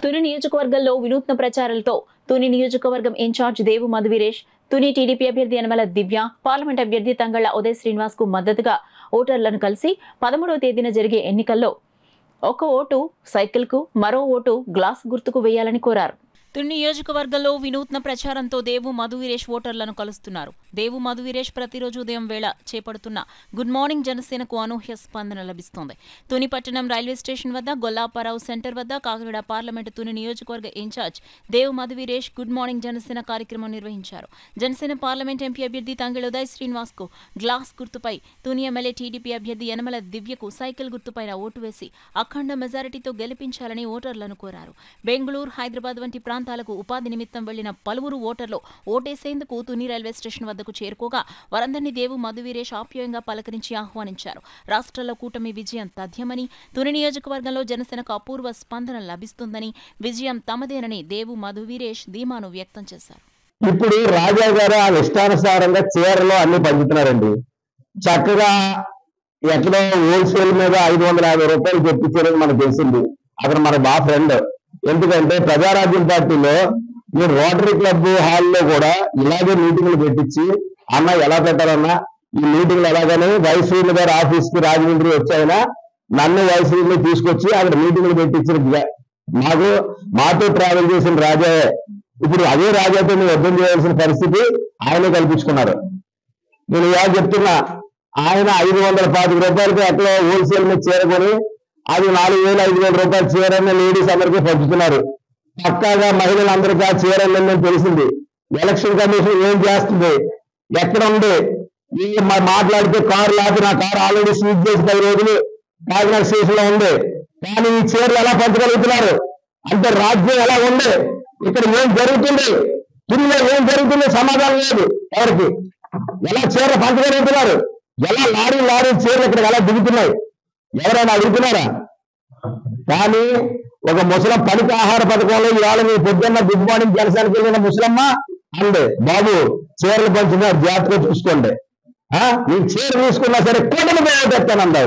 తుని నియోజకవర్గంలో వినూత్న ప్రచారాలతో తుని నియోజకవర్గం ఇన్ఛార్జ్ దేవు మధువీరేష్, తుని టీడీపీ అభ్యర్థి యనమల దివ్య, పార్లమెంట్ అభ్యర్థి తంగళ్ల ఉదయ్ శ్రీనివాస్ కు మద్దతుగా ఓటర్లను కలిసి 13వ తేదీన జరిగే ఎన్నికల్లో ఒక ఓటు సైకిల్ కు, మరో ఓటు గ్లాస్ గుర్తుకు వేయాలని కోరారు. తుని నియోజకవర్గంలో వినూత్న ప్రచారంతో దేవు మధువీరేష్ ఓటర్లను కలుస్తున్నారు. దేవు మధువీరేష్ ప్రతిరోజు ఉదయం వేళ చేపడుతున్న గుడ్ మార్నింగ్ జనసేనకు అనూహ్య స్పందన లభిస్తోంది. తుని పట్టణం రైల్వే స్టేషన్ వద్ద, గొల్లాపరావు సెంటర్ వద్ద కాకినాడ పార్లమెంటు తుని నియోజకవర్గ ఇన్ఛార్జ్ దేవు మధువీరేష్ గుడ్ మార్నింగ్ జనసేన కార్యక్రమం నిర్వహించారు. జనసేన పార్లమెంట్ ఎంపీ అభ్యర్థి తంగళ్ల ఉదయ్ శ్రీనివాస్ కు గ్లాస్ గుర్తుపై, తుని ఎమ్మెల్యే టీడీపీ అభ్యర్థి యనమల దివ్యకు సైకిల్ గుర్తుపైన ఓటు వేసి అఖండ మెజారిటీతో గెలిపించాలని ఓటర్లను కోరారు. బెంగళూరు, హైదరాబాద్ వంటి ప్రాంతాలకు ఉపాధి నిమిత్తం వెళ్లిన పలువురు ఓటర్లు ఓటేసేందుకు తుని రైల్వే స్టేషన్ వద్దకు చేరుకోగా వారందరినీ దేవు మధువీరేష్ ఆప్యాయంగా పలకరించి ఆహ్వానించారు. రాష్ట్రంలో కూటమి విజయం తథ్యమని, తుని నియోజకవర్గంలో జనసేనకు అపూర్వ స్పందన లభిస్తుందని, విజయం తమదేనని దేవు మధువీరేష్ ధీమాను వ్యక్తం చేశారు. ఇప్పుడు రాజా గారు ఆ ఇష్టానుసారంగా చీరలో అన్ని పంచుతున్నారండి. చక్కగా ఎక్కడో హోల్సేల్ మీద 550 రూపాయలు తెప్పించారని మనకు తెలిసింది. అక్కడ మన బాగా ఫ్రెండ్. ఎందుకంటే ప్రజారాజ్యం పార్టీలో మీరు రోటరీ క్లబ్ హాల్లో కూడా ఇలాగే మీటింగ్లు పెట్టించి, అన్న ఎలా పెట్టాలన్నా ఈ మీటింగ్లు ఎలాగని వైశ్వీని గారి ఆఫీస్ కి రాజమండ్రి వచ్చాయినా నన్ను వైశ్వీని తీసుకొచ్చి అక్కడ మీటింగ్లు పెట్టించిన మాతో ట్రావెల్ చేసిన రాజాయే. ఇప్పుడు అదే రాజాతో మీరు యుద్ధం చేయాల్సిన పరిస్థితి ఆయనే కల్పించుకున్నారు. నేను ఇలా చెప్తున్నా, ఆయన 525 రూపాయలకి ఎక్కడ హోల్సేల్ మీద చేరుకొని అది 4000-5000 రూపాయలు చీరని లేడీస్ అందరికీ పంచుతున్నారు. పక్కాగా మహిళలందరికీ ఆ చీరని తెలిసింది. ఎలక్షన్ కమిషన్ ఏం చేస్తుంది, ఎక్కడ ఉంది మాట్లాడితే కారు లాపి నా కారు ఆల్రెడీ స్వీట్ చేసి 10 రోజులు కాకినాడ స్టేషన్ లో ఉంది. కానీ ఈ చీరలు ఎలా పంచగలుగుతున్నారు అంటే రాజ్యం ఎలా ఉంది, ఇక్కడ ఏం జరుగుతుంది, తునిలో ఏం జరుగుతుంది సమాధానం లేదు. ఎవరికి ఎలా చీర పంచగలుగుతున్నారు, ఎలా లారీ చీరలు ఇక్కడ ఎలా దిగుతున్నాయి ఎవరైనా అడుగుతున్నారా? కానీ ఒక ముసలం పనికి ఆహార పథకంలో ఇవాళ మీ పొద్దున్న గుడ్ మార్నింగ్ జనసేనకి వెళ్ళిన ముసలమ్మ అండి, బాబు చీరలు పంచిన జాగ్రత్తగా చూసుకోండి, నేను చీర తీసుకున్నా సరే కూటమి పోగొట్టేస్తానండి.